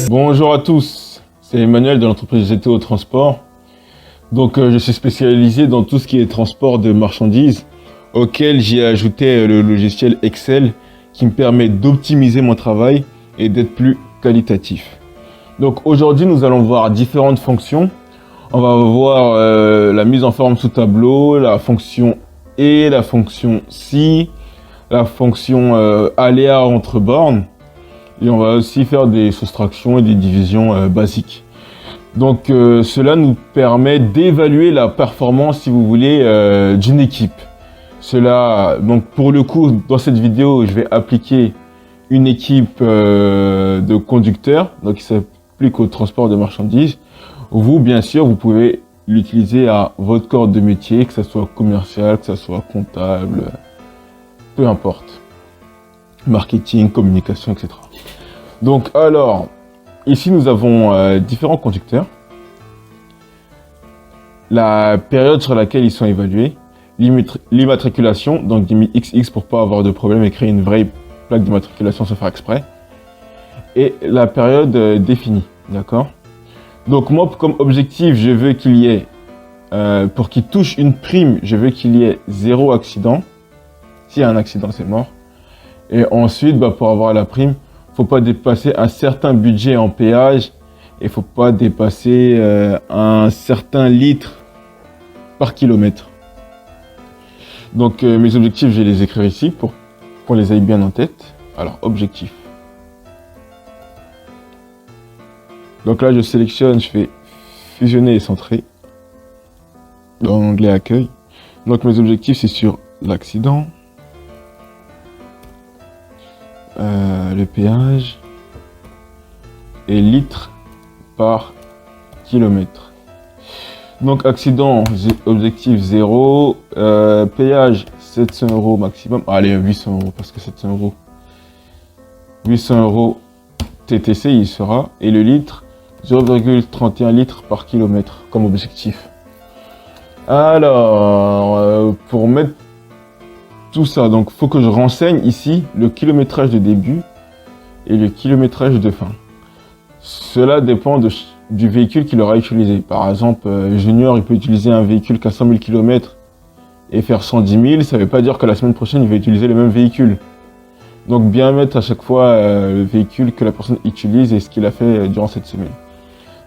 Bonjour à tous, c'est Emmanuel de l'entreprise GTO Transport. Donc je suis spécialisé dans tout ce qui est transport de marchandises, auquel j'ai ajouté le logiciel Excel qui me permet d'optimiser mon travail et d'être plus qualitatif. Donc aujourd'hui nous allons voir différentes fonctions. On va voir la mise en forme sous tableau, la fonction et la fonction si, la fonction aléa entre bornes. Et on va aussi faire des soustractions et des divisions basiques. Donc cela nous permet d'évaluer la performance, si vous voulez, d'une équipe. Donc pour le coup, dans cette vidéo, je vais appliquer une équipe de conducteurs, donc qui s'applique au transport de marchandises. Vous, bien sûr, vous pouvez l'utiliser à votre corps de métier, que ce soit commercial, que ce soit comptable, peu importe. Marketing, communication, etc. Donc alors, ici nous avons différents conducteurs, la période sur laquelle ils sont évalués, l'immatriculation, donc j'ai mis XX pour pas avoir de problème et créer une vraie plaque d'immatriculation sans faire exprès, et la période définie, d'accord? Donc moi, comme objectif, je veux qu'il y ait, pour qu'il touche une prime, je veux qu'il y ait 0 accident. S'il y a un accident, c'est mort. Et ensuite, pour avoir la prime, faut pas dépasser un certain budget en péage et faut pas dépasser un certain litre par kilomètre. Donc mes objectifs, je vais les écrire ici pour qu'on les aille bien en tête. Alors, objectif. Donc là, je sélectionne, je fais fusionner et centrer dans l'onglet accueil. Donc mes objectifs, c'est sur l'accident. Le péage et litres par kilomètre. Donc accident, objectif 0, péage 700 € maximum. Allez, 800 € parce que 700 €. 800 € TTC il sera, et le litre 0,31 litres par kilomètre comme objectif. Alors, pour mettre tout ça, donc faut que je renseigne ici le kilométrage de début et le kilométrage de fin. Cela dépend du véhicule qu'il aura utilisé. Par exemple, Junior, il peut utiliser un véhicule qui a 100 000 km et faire 110 000. Ça ne veut pas dire que la semaine prochaine, il va utiliser le même véhicule. Donc bien mettre à chaque fois le véhicule que la personne utilise et ce qu'il a fait durant cette semaine.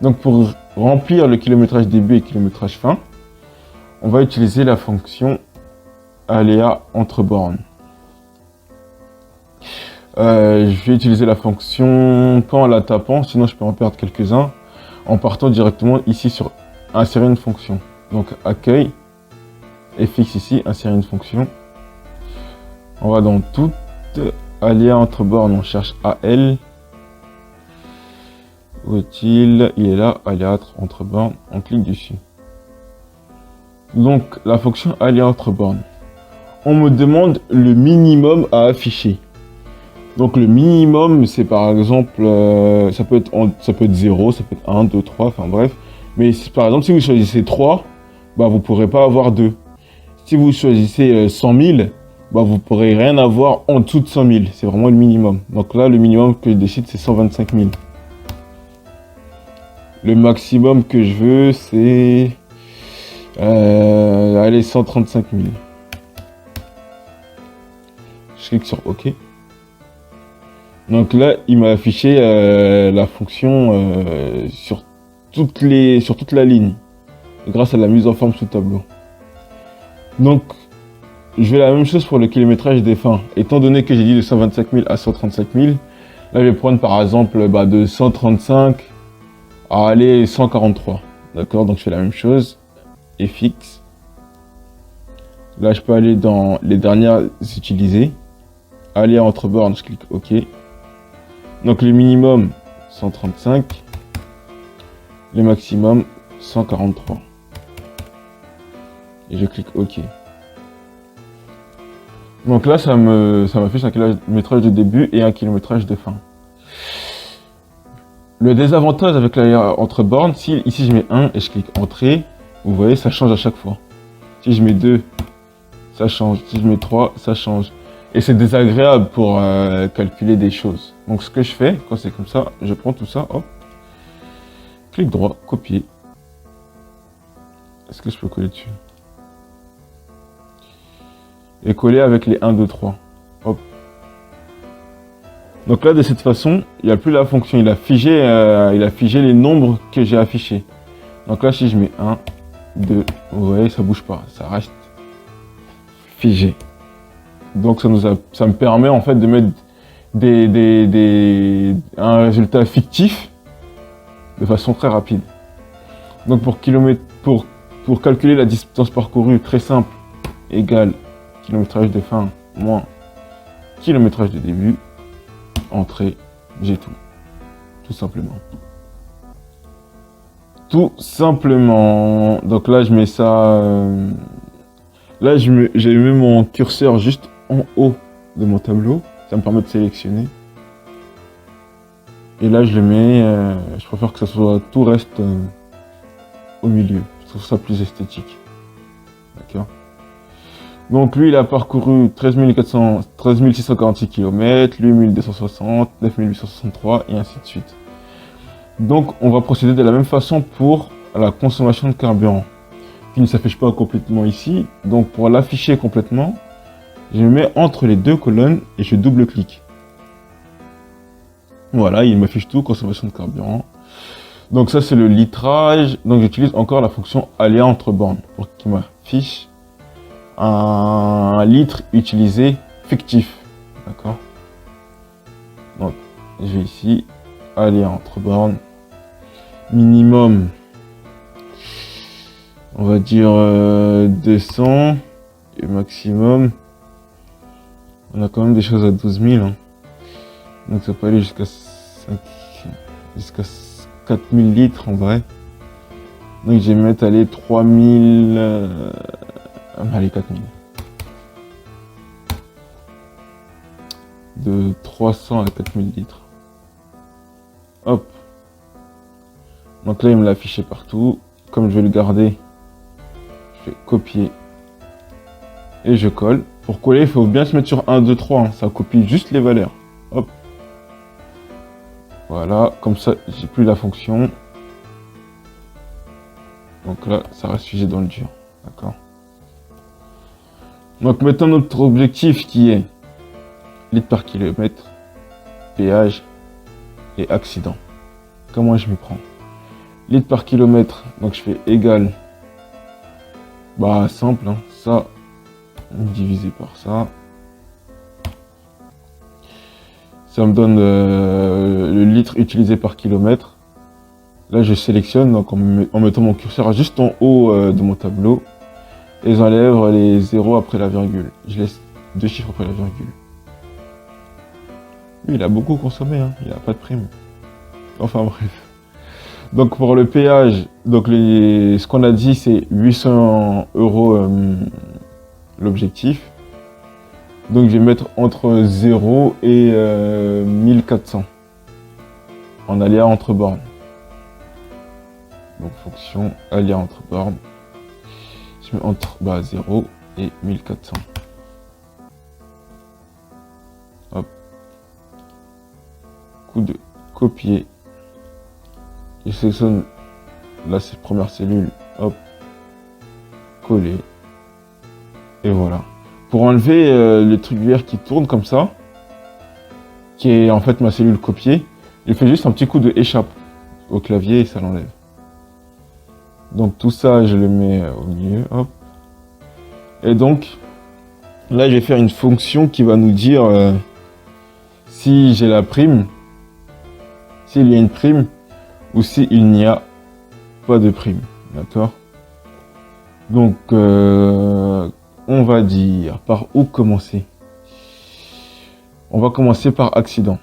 Donc pour remplir le kilométrage début et kilométrage fin, on va utiliser la fonction aléa entre bornes. Je vais utiliser la fonction pas en la tapant, sinon je peux en perdre quelques-uns, en partant directement ici sur insérer une fonction. Donc accueil, FX ici, insérer une fonction. On va dans toute aléa entre bornes, on cherche AL. Où est-il? Il est là, aléa entre bornes, on clique dessus. Donc la fonction aléa entre bornes. On me demande le minimum à afficher. Donc le minimum, c'est par exemple, ça peut être 0, ça peut être 1, 2, 3, enfin bref. Mais par exemple, si vous choisissez 3, vous pourrez pas avoir 2. Si vous choisissez 100 000, vous pourrez rien avoir en dessous de 100 000. C'est vraiment le minimum. Donc là, le minimum que je décide, c'est 125 000. Le maximum que je veux, c'est... allez, 135 000. Je clique sur OK. Donc là, il m'a affiché la fonction sur toute la ligne, grâce à la mise en forme sous tableau. Donc, je vais la même chose pour le kilométrage des fins. Étant donné que j'ai dit de 125 000 à 135 000, là, je vais prendre par exemple de 135 à aller 143. D'accord? Donc, je fais la même chose. Et fixe. Là, je peux aller dans les dernières utilisées. Aller entre bornes, je clique OK. Donc le minimum 135, le maximum 143. Et je clique OK. Donc là, ça m'affiche un kilométrage de début et un kilométrage de fin. Le désavantage avec l'aléa entre bornes, si ici je mets 1 et je clique Entrée, vous voyez, ça change à chaque fois. Si je mets 2, ça change. Si je mets 3, ça change. Et c'est désagréable pour calculer des choses. Donc ce que je fais, quand c'est comme ça, je prends tout ça, hop, clic droit, copier. Est-ce que je peux coller dessus? Et coller avec les 1, 2, 3. Hop. Donc là, de cette façon, il n'y a plus la fonction. Il a figé les nombres que j'ai affichés. Donc là, si je mets 1, 2, vous voyez, ça bouge pas. Ça reste figé. Donc ça me permet en fait de mettre un résultat fictif de façon très rapide. Donc pour calculer la distance parcourue, très simple, égale kilométrage de fin moins kilométrage de début, entrée, j'ai tout. Tout simplement. Tout simplement. Donc là, je mets ça... là, j'ai mis mon curseur juste en haut de mon tableau. Ça me permet de sélectionner. Et là, je le mets... je préfère que ça soit tout reste au milieu. Je trouve ça plus esthétique. D'accord. Donc lui, il a parcouru 13 646 km, lui 1260, 9863 et ainsi de suite. Donc on va procéder de la même façon pour la consommation de carburant, qui ne s'affiche pas complètement ici. Donc pour l'afficher complètement, je me mets entre les deux colonnes et je double-clique. Voilà, il m'affiche tout, consommation de carburant. Donc ça c'est le litrage. Donc j'utilise encore la fonction aléa entre bornes pour qu'il m'affiche un litre utilisé fictif. D'accord. Donc je vais ici, aléa entre bornes, minimum, on va dire 200 et maximum, on a quand même des choses à 12 000. Hein. Donc ça peut aller jusqu'à 4000 litres en vrai. Donc je vais mettre aller 3000, allez 4000. De 300 à 4000 litres. Hop. Donc là il me l'a affiché partout. Comme je vais le garder, je vais copier et je colle. Pour coller, il faut bien se mettre sur 1, 2, 3. Hein. Ça copie juste les valeurs. Hop. Voilà, comme ça, j'ai plus la fonction. Donc là, ça reste figé dans le dur. D'accord. Donc maintenant, notre objectif qui est litres par kilomètre, péage et accident. Comment je m'y prends? Litres par kilomètre, donc je fais égal. Bah, simple, hein. Ça, divisé par ça. Ça me donne le litre utilisé par kilomètre. Là, je sélectionne donc en mettant mon curseur juste en haut de mon tableau. Et j'enlève les zéros après la virgule. Je laisse 2 chiffres après la virgule. Lui, il a beaucoup consommé, hein. Il n'a pas de prime. Enfin bref. Donc pour le péage, donc ce qu'on a dit, c'est 800 € l'objectif. Donc je vais mettre entre 0 et 1400 en aléa entre bornes. Donc fonction aléa entre bornes. Je mets entre 0 et 1400. Hop. Coup de copier. Je sélectionne la première cellule. Hop. Coller. Et voilà. Pour enlever le truc vert qui tourne comme ça, qui est en fait ma cellule copiée, je fais juste un petit coup de échappe au clavier et ça l'enlève. Donc tout ça, je le mets au milieu, hop. Et donc, là, je vais faire une fonction qui va nous dire si j'ai la prime, s'il y a une prime, ou s'il n'y a pas de prime. D'accord? Donc, on va dire par où commencer. On va commencer par accident.